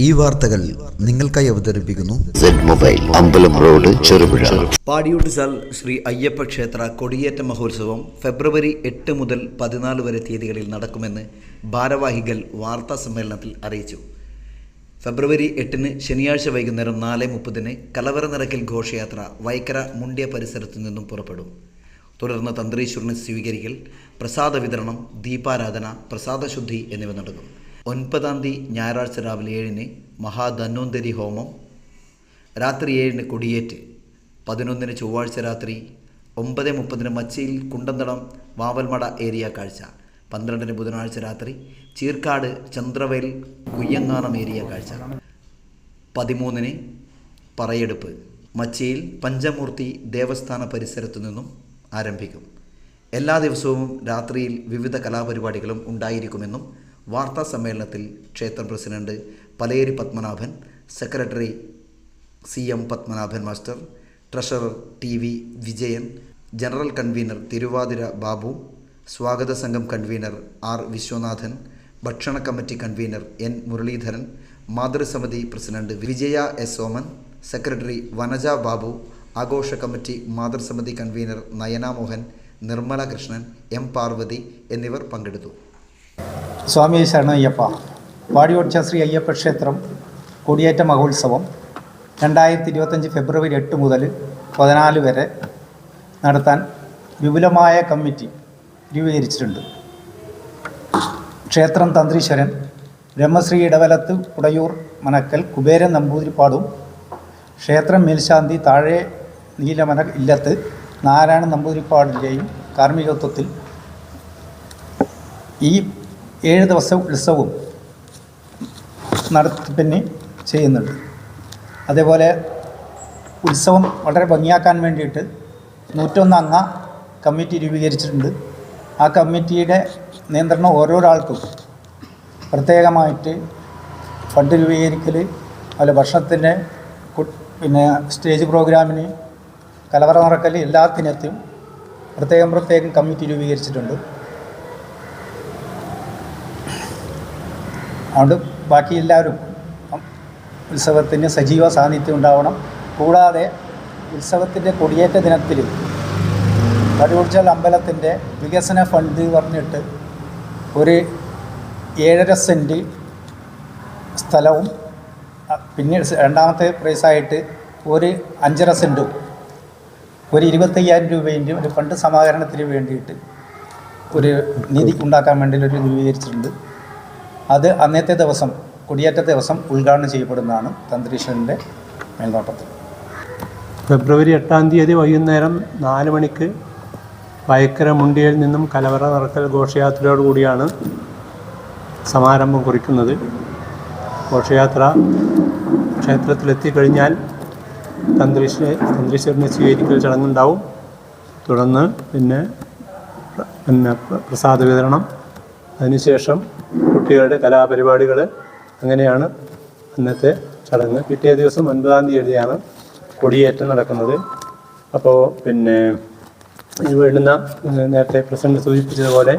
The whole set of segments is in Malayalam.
ഈ വാർത്തകൾ നിങ്ങൾക്കായി അവതരിപ്പിക്കുന്നു മൊബൈൽ അമ്പലം റോഡ് ചെറുപുഴ. പാടിയോട്ടുചാൽ ശ്രീ അയ്യപ്പ ക്ഷേത്ര കൊടിയേറ്റ മഹോത്സവം ഫെബ്രുവരി 8 മുതൽ 14 വരെ തീയതികളിൽ നടക്കുമെന്ന് ഭാരവാഹികൾ വാർത്താ സമ്മേളനത്തിൽ അറിയിച്ചു. ഫെബ്രുവരി 8 ശനിയാഴ്ച വൈകുന്നേരം 4:30 കലവറ നിറയ്ക്കൽ ഘോഷയാത്ര വൈക്കര മുണ്ടിയ പരിസരത്തു നിന്നും പുറപ്പെടും. തുടർന്ന് തന്ത്രീശ്വരനെ സ്വീകരിക്കൽ, പ്രസാദ വിതരണം, ദീപാരാധന, പ്രസാദശുദ്ധി എന്നിവ നടക്കും. 9-ാം തീയതി ഞായറാഴ്ച രാവിലെ 7-ന് മഹാധന്വന്തരി ഹോമം, രാത്രി 7-ന് കൊടിയേറ്റ്, 11-ന് ചൊവ്വാഴ്ച രാത്രി 9:30 മച്ചിയിൽ കുണ്ടന്തടം വാവൽമട ഏരിയ കാഴ്ച, 12-ന് ബുധനാഴ്ച രാത്രി ചീർക്കാട് ചന്ദ്രവേൽ കുയ്യങ്ങാനം ഏരിയ കാഴ്ച, 13-ന് പറയെടുപ്പ് മച്ചിയിൽ പഞ്ചമൂർത്തി ദേവസ്ഥാന പരിസരത്തു നിന്നും ആരംഭിക്കും. എല്ലാ ദിവസവും രാത്രിയിൽ വിവിധ കലാപരിപാടികളും ഉണ്ടായിരിക്കുമെന്നും വാർത്താ സമ്മേളനത്തിൽ ക്ഷേത്രം president Paleri Padmanabhan, secretary CM Padmanabhan master, treasurer TV Vijayan, general convener Thiruvathira Babu, സ്വാഗത സംഘം കൺവീനർ R വിശ്വനാഥൻ, ഭക്ഷണ കമ്മിറ്റി കൺവീനർ N മുരളീധരൻ, മാതൃസമിതി president Vijaya S Soman, secretary Vanaja Babu, ആഘോഷ കമ്മിറ്റി മാതൃസമിതി കൺവീനർ നയന മോഹൻ, നിർമ്മല കൃഷ്ണൻ, M പാർവതി എന്നിവർ പങ്കെടുത്തു. സ്വാമി ശരണയ്യപ്പ. പാടിയോട്ടുചാൽ ശ്രീ അയ്യപ്പ ക്ഷേത്രം കൊടിയേറ്റ മഹോത്സവം 2025 ഫെബ്രുവരി 8 മുതൽ 14 വരെ നടത്താൻ വിപുലമായ കമ്മിറ്റി രൂപീകരിച്ചിട്ടുണ്ട്. ക്ഷേത്രം തന്ത്രീശ്വരൻ ബ്രഹ്മശ്രീ ഇടവലത്ത് പുടയൂർ മനക്കൽ കുബേരൻ നമ്പൂതിരിപ്പാടും, ക്ഷേത്രം മേൽശാന്തി താഴെ നീലമന ഇല്ലത്ത് നാരായണ നമ്പൂതിരിപ്പാടിൻ്റെയും കാർമ്മികത്വത്തിൽ ഈ 7 ദിവസ ഉത്സവവും നടത്തിപ്പിന് ചെയ്യുന്നുണ്ട്. അതേപോലെ ഉത്സവം വളരെ ഭംഗിയാക്കാൻ വേണ്ടിയിട്ട് 101 അംഗ കമ്മിറ്റി രൂപീകരിച്ചിട്ടുണ്ട്. ആ കമ്മിറ്റിയുടെ നിയന്ത്രണം ഓരോരാൾക്കും പ്രത്യേകമായിട്ട് ഫണ്ട് രൂപീകരിക്കൽ, അതുപോലെ ഭക്ഷണത്തിൻ്റെ പിന്നെ സ്റ്റേജ് പ്രോഗ്രാമിന്, കലവറ നടക്കൽ, എല്ലാത്തിനെത്തും പ്രത്യേകം കമ്മിറ്റി രൂപീകരിച്ചിട്ടുണ്ട്. അതുകൊണ്ട് ബാക്കി എല്ലാവരും ഉത്സവത്തിന് സജീവ സാന്നിധ്യം ഉണ്ടാവണം. കൂടാതെ ഉത്സവത്തിൻ്റെ കൊടിയേറ്റ ദിനത്തിൽ പാടിയോട്ടുചാൽ അമ്പലത്തിൻ്റെ വികസന ഫണ്ട് പറഞ്ഞിട്ട് ഒരു 7.5 സെൻറ്റ് സ്ഥലവും, പിന്നെ രണ്ടാമത്തെ പ്രൈസായിട്ട് ഒരു 5.5 സെൻറ്റും ഒരു 25,000 രൂപേൻ്റെ ഒരു ഫണ്ട് സമാഹരണത്തിന് വേണ്ടിയിട്ട് ഒരു നിധി ഉണ്ടാക്കാൻ വേണ്ടി ഒരു രൂപീകരിച്ചിട്ടുണ്ട്. അത് അന്നത്തെ ദിവസം, കൊടിയേറ്റ ദിവസം ഉദ്ഘാടനം ചെയ്യപ്പെടുന്നതാണ് തന്ത്രീശ്വരൻ്റെ മേൽനോട്ടത്തിൽ. ഫെബ്രുവരി 8-ാം തീയതി വൈകുന്നേരം 4 മണിക്ക് വയക്കര മുണ്ടിയയിൽ നിന്നും കലവറ നിറക്കൽ ഘോഷയാത്രയോടുകൂടിയാണ് സമാരംഭം കുറിക്കുന്നത്. ഘോഷയാത്ര ക്ഷേത്രത്തിലെത്തിക്കഴിഞ്ഞാൽ തന്ത്രീശ്വരനെ സ്വീകരിക്കൽ ചടങ്ങുണ്ടാവും. തുടർന്ന് പിന്നെ പ്രസാദ വിതരണം, അതിനുശേഷം കുട്ടികളുടെ കലാപരിപാടികൾ, അങ്ങനെയാണ് അന്നത്തെ ചടങ്ങ്. പിറ്റേ ദിവസം 9-ാം തീയതിയാണ് കൊടിയേറ്റം നടക്കുന്നത്. അപ്പോൾ പിന്നെ ഇത് വേണ്ടുന്ന നേരത്തെ പ്രസിഡന്റ് സൂചിപ്പിച്ചതുപോലെ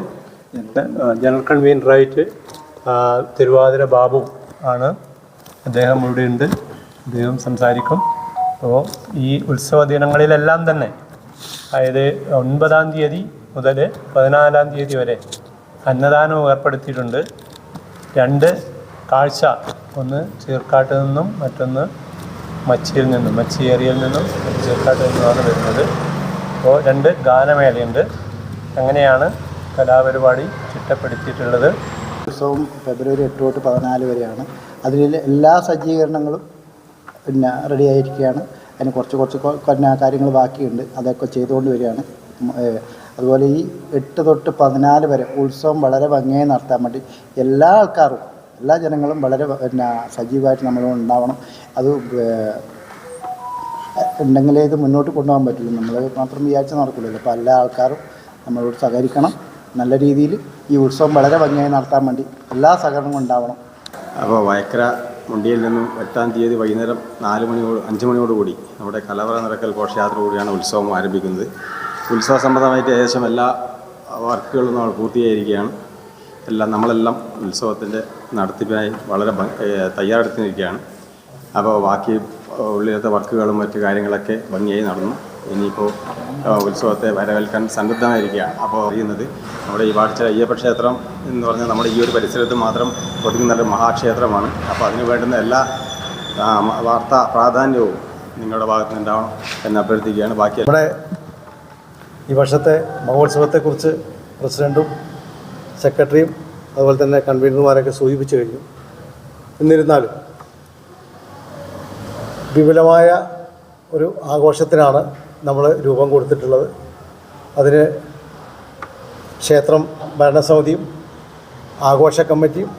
ജനറൽ കൺവീനറായിട്ട് തിരുവാതിര ബാബു ആണ്. അദ്ദേഹം ഇവിടെയുണ്ട്, അദ്ദേഹം സംസാരിക്കും. അപ്പോൾ ഈ ഉത്സവ ദിനങ്ങളിലെല്ലാം തന്നെ, അതായത് 9-ാം തീയതി മുതൽ 14-ാം തീയതി വരെ അന്നദാനവും ഏർപ്പെടുത്തിയിട്ടുണ്ട്. 2 കാഴ്ച, ഒന്ന് ചീർക്കാട്ട് നിന്നും മറ്റൊന്ന് മച്ചിയിൽ നിന്നും, മച്ചി ഏരിയയിൽ നിന്നും ചീർക്കാട്ട് നിന്നുമാണ് വരുന്നത്. അപ്പോൾ 2 ഗാനമേളയുണ്ട്. അങ്ങനെയാണ് കലാപരിപാടി ചിട്ടപ്പെടുത്തിയിട്ടുള്ളത്. ഉത്സവം ഫെബ്രുവരി 8 തൊട്ട് 14 വരെയാണ്. അതിൽ എല്ലാ സജ്ജീകരണങ്ങളും പിന്നെ റെഡി ആയിരിക്കുകയാണ്. അതിന് കുറച്ച് കാര്യങ്ങൾ ബാക്കിയുണ്ട്, അതൊക്കെ ചെയ്തുകൊണ്ട് വരികയാണ്. അതുപോലെ ഈ 8 തൊട്ട് 14 വരെ ഉത്സവം വളരെ ഭംഗിയായി നടത്താൻ വേണ്ടി എല്ലാ ആൾക്കാരും, എല്ലാ ജനങ്ങളും വളരെ സജീവമായിട്ട് നമ്മളോട് ഉണ്ടാവണം. അത് ഉണ്ടെങ്കിലേ ഇത് മുന്നോട്ട് കൊണ്ടുപോകാൻ പറ്റുള്ളൂ. നമ്മൾ മാത്രം വിചാരിച്ച് നടക്കില്ലല്ലോ. അപ്പോൾ എല്ലാ ആൾക്കാരും നമ്മളോട് സഹകരിക്കണം. നല്ല രീതിയിൽ ഈ ഉത്സവം വളരെ ഭംഗിയായി നടത്താൻ വേണ്ടി എല്ലാ സഹകരണങ്ങളും ഉണ്ടാവണം. അപ്പോൾ വയക്കര മുണ്ടിയിൽ നിന്നും 8-ാം തീയതി വൈകുന്നേരം 5 മണിയോടുകൂടി നമ്മുടെ കലവറ നിറക്കൽ ഘോഷയാത്ര കൂടിയാണ് ഉത്സവം ആരംഭിക്കുന്നത്. ഉത്സവ സംബന്ധമായിട്ട് ഏകദേശം എല്ലാ വർക്കുകളും നമ്മൾ പൂർത്തീകരിക്കുകയാണ്. നമ്മളെല്ലാം ഉത്സവത്തിൻ്റെ നടത്തിപ്പിനായി വളരെ തയ്യാറെടുത്തിരിക്കുകയാണ്. അപ്പോൾ ബാക്കി ഉള്ളിലത്തെ വർക്കുകളും മറ്റു കാര്യങ്ങളൊക്കെ ഭംഗിയായി നടന്നു. ഇനിയിപ്പോൾ ഉത്സവത്തെ വരവേൽക്കാൻ സന്നദ്ധമായിരിക്കുകയാണ്. അപ്പോൾ അറിയുന്നത് നമ്മുടെ ഈ വാടിച്ചിറ അയ്യപ്പ ക്ഷേത്രം എന്ന് പറഞ്ഞാൽ നമ്മുടെ ഈ ഒരു പരിസരത്ത് മാത്രം ഒതുങ്ങുന്ന ഒരു മഹാക്ഷേത്രമാണ്. അപ്പോൾ അതിന് വേണ്ടുന്ന എല്ലാ വാർത്താ പ്രാധാന്യവും നിങ്ങളുടെ ഭാഗത്ത് നിന്നുണ്ടാവണം എന്ന് അഭ്യർത്ഥിക്കുകയാണ്. ബാക്കി നമ്മുടെ ഈ വർഷത്തെ മഹോത്സവത്തെക്കുറിച്ച് പ്രസിഡൻറ്റും സെക്രട്ടറിയും അതുപോലെ തന്നെ കൺവീനർമാരൊക്കെ സൂചിപ്പിച്ചു കഴിഞ്ഞു. എന്നിരുന്നാലും വിപുലമായ ഒരു ആഘോഷത്തിനാണ് നമ്മൾ രൂപം കൊടുത്തിട്ടുള്ളത്. അതിന് ക്ഷേത്രം ഭരണസമിതിയും ആഘോഷ കമ്മിറ്റിയും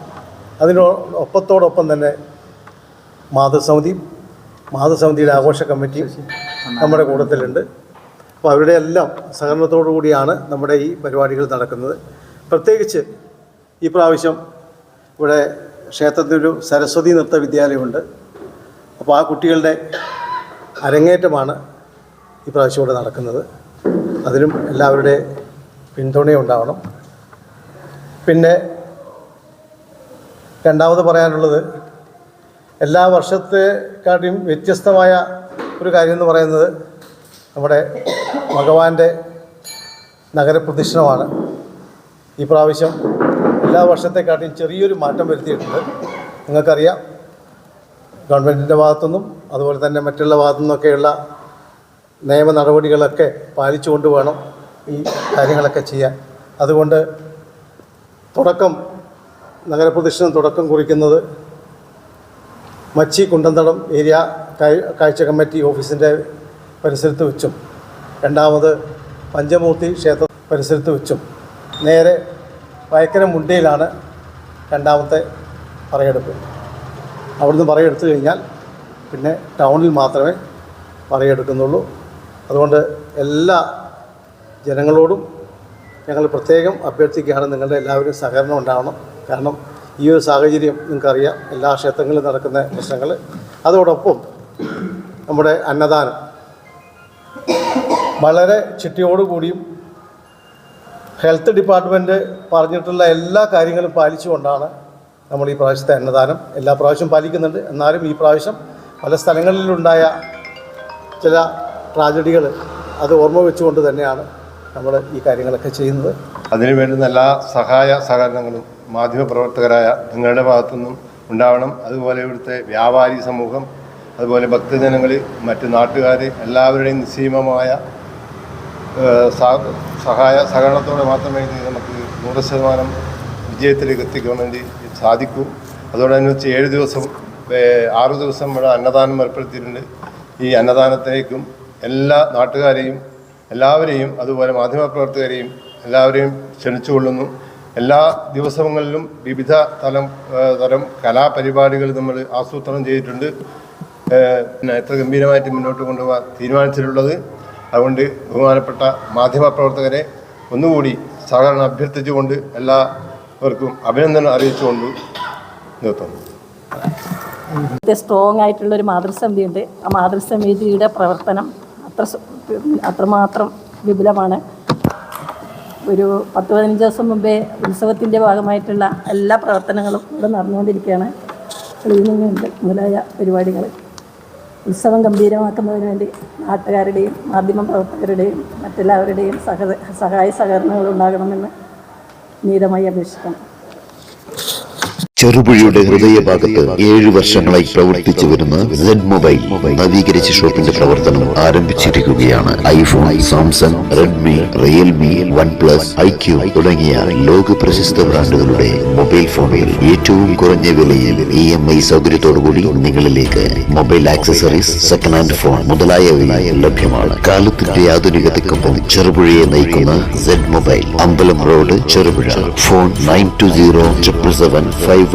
അതിനൊപ്പത്തോടൊപ്പം തന്നെ മാതൃസമിതിയുടെ ആഘോഷ കമ്മിറ്റിയും നമ്മുടെ കൂട്ടത്തിലുണ്ട്. അപ്പോൾ അവരുടെ എല്ലാം സഹകരണത്തോടു കൂടിയാണ് നമ്മുടെ ഈ പരിപാടികൾ നടക്കുന്നത്. പ്രത്യേകിച്ച് ഈ പ്രാവശ്യം ഇവിടെ ക്ഷേത്രത്തിലൊരു സരസ്വതി നൃത്ത വിദ്യാലയമുണ്ട്. അപ്പോൾ ആ കുട്ടികളുടെ അരങ്ങേറ്റമാണ് ഈ പ്രാവശ്യം ഇവിടെ നടക്കുന്നത്. അതിനും എല്ലാവരുടെ പിന്തുണയുണ്ടാവണം. പിന്നെ രണ്ടാമത് പറയാനുള്ളത്, എല്ലാ വർഷത്തെക്കാട്ടിയും വ്യത്യസ്തമായ ഒരു കാര്യം എന്ന് പറയുന്നത് നമ്മുടെ ഭഗവാന്റെ നഗരപ്രദക്ഷിണമാണ്. ഈ പ്രാവശ്യം എല്ലാ വർഷത്തെക്കാട്ടിയും ചെറിയൊരു മാറ്റം വരുത്തിയിട്ടുണ്ട്. നിങ്ങൾക്കറിയാം, ഗവൺമെൻറ്റിൻ്റെ ഭാഗത്തുനിന്നും അതുപോലെ തന്നെ മറ്റുള്ള ഭാഗത്തു നിന്നൊക്കെയുള്ള നിയമ നടപടികളൊക്കെ പാലിച്ചുകൊണ്ട് വേണം ഈ കാര്യങ്ങളൊക്കെ ചെയ്യാൻ. അതുകൊണ്ട് നഗരപ്രദക്ഷിണം തുടക്കം കുറിക്കുന്നത് മച്ചി കുണ്ടന്തടം ഏരിയ കാഴ്ച കമ്മിറ്റി ഓഫീസിൻ്റെ പരിസരത്ത് വെച്ചും, രണ്ടാമത് പഞ്ചമൂർത്തി ക്ഷേത്ര പരിസരത്ത് വെച്ചും, നേരെ വയക്കര മുണ്ടയിലാണ് രണ്ടാമത്തെ പറയെടുപ്പ്. അവിടുന്ന് പറയെടുത്തു കഴിഞ്ഞാൽ പിന്നെ ടൗണിൽ മാത്രമേ പറയെടുക്കുന്നുള്ളൂ. അതുകൊണ്ട് എല്ലാ ജനങ്ങളോടും ഞങ്ങൾ പ്രത്യേകം അഭ്യർത്ഥിക്കുകയാണ്, നിങ്ങളുടെ എല്ലാവരും സഹകരണം ഉണ്ടാവണം. കാരണം ഈ ഒരു സാഹചര്യം നിങ്ങൾക്കറിയാം, എല്ലാ ക്ഷേത്രങ്ങളിലും നടക്കുന്ന പ്രശ്നങ്ങൾ. അതോടൊപ്പം നമ്മുടെ അന്നദാനം വളരെ ചിട്ടയോടുകൂടിയും ഹെൽത്ത് ഡിപ്പാർട്ട്മെൻറ്റ് പറഞ്ഞിട്ടുള്ള എല്ലാ കാര്യങ്ങളും പാലിച്ചുകൊണ്ടാണ് നമ്മൾ ഈ പ്രാവശ്യത്തെ അന്നദാനം എല്ലാ പ്രാവശ്യവും പാലിക്കുന്നുണ്ട്. എന്നാലും ഈ പ്രാവശ്യം പല സ്ഥലങ്ങളിലുണ്ടായ ചില ട്രാജഡികൾ അത് ഓർമ്മ വെച്ചുകൊണ്ട് തന്നെയാണ് നമ്മൾ ഈ കാര്യങ്ങളൊക്കെ ചെയ്യുന്നത്. അതിനു വേണ്ടുന്ന എല്ലാ സഹകരണങ്ങളും മാധ്യമപ്രവർത്തകരായ നിങ്ങളുടെ ഭാഗത്തുനിന്നും ഉണ്ടാവണം. അതുപോലെ ഇവിടുത്തെ വ്യാപാരി സമൂഹം, അതുപോലെ ഭക്തജനങ്ങൾ, മറ്റ് നാട്ടുകാർ എല്ലാവരുടെയും നിസ്സീമമായ സഹകരണത്തോടെ മാത്രമേ ഇത് നമുക്ക് 100% വിജയത്തിലേക്ക് എത്തിക്കാൻ വേണ്ടി സാധിക്കൂ. അതോടനുബന്ധിച്ച് 6 ദിവസം ഇവിടെ അന്നദാനം ഏർപ്പെടുത്തിയിട്ടുണ്ട്. ഈ അന്നദാനത്തിലേക്കും എല്ലാ നാട്ടുകാരെയും എല്ലാവരെയും അതുപോലെ മാധ്യമപ്രവർത്തകരെയും എല്ലാവരെയും ക്ഷണിച്ചുകൊള്ളുന്നു. എല്ലാ ദിവസങ്ങളിലും വിവിധ തരം കലാപരിപാടികൾ നമ്മൾ ആസൂത്രണം ചെയ്തിട്ടുണ്ട്. എത്ര ഗംഭീരമായിട്ട് മുന്നോട്ട് കൊണ്ടുപോകാൻ തീരുമാനിച്ചിട്ടുള്ളത്. അതുകൊണ്ട് ബഹുമാനപ്പെട്ട മാധ്യമപ്രവർത്തകരെ ഒന്നുകൂടി സഹകരണം അഭ്യർത്ഥിച്ചുകൊണ്ട് എല്ലാവർക്കും അഭിനന്ദനം അറിയിച്ചുകൊണ്ട് നിർത്തുന്നു. സ്ട്രോങ് ആയിട്ടുള്ളൊരു മാതൃസമിതിയുണ്ട്. ആ മാതൃസമിതിയുടെ പ്രവർത്തനം അത്രമാത്രം വിപുലമാണ്. ഒരു 10-15 ദിവസം മുമ്പേ ഉത്സവത്തിൻ്റെ ഭാഗമായിട്ടുള്ള എല്ലാ പ്രവർത്തനങ്ങളും ഇവിടെ നടന്നുകൊണ്ടിരിക്കുകയാണ്. ക്ലീനിങ് ഉണ്ട് മുതലായ പരിപാടികൾ. ഉത്സവം ഗംഭീരമാക്കുന്നതിന് വേണ്ടി നാട്ടുകാരുടെയും മാധ്യമ പ്രവർത്തകരുടെയും മറ്റെല്ലാവരുടെയും സഹായ സഹകരണങ്ങൾ ഉണ്ടാകണമെന്ന് നീതമായി അപേക്ഷിക്കണം. ചെറുപുഴയുടെ ഹൃദയഭാഗത്ത് 7 വർഷങ്ങളായി പ്രവർത്തിച്ചു വരുന്ന സെഡ് മൊബൈൽ നവീകരിച്ച ഷോപ്പിന്റെ പ്രവർത്തനം ആരംഭിച്ചിരിക്കുകയാണ്. IPhone, Samsung, Redmi, Realme, OnePlus, IQ തുടങ്ങിയ ലോക പ്രശസ്ത ബ്രാൻഡുകളുടെ മൊബൈൽ ഫോണുകൾ ഏറ്റവും കുറഞ്ഞ വിലയിൽ EMI സൗകര്യത്തോടുകൂടി നിങ്ങളിലേക്ക്. Mobile accessories, second hand phone മുതലായവ ലഭ്യമാണ്. കാലത്തിന്റെ ആധുനികതയ്ക്കൊപ്പം ചെറുപുഴയെ നയിക്കുന്ന സെഡ് മൊബൈൽ, അമ്പലം റോഡ്, ചെറുപുഴ. ഫോൺ 92077577.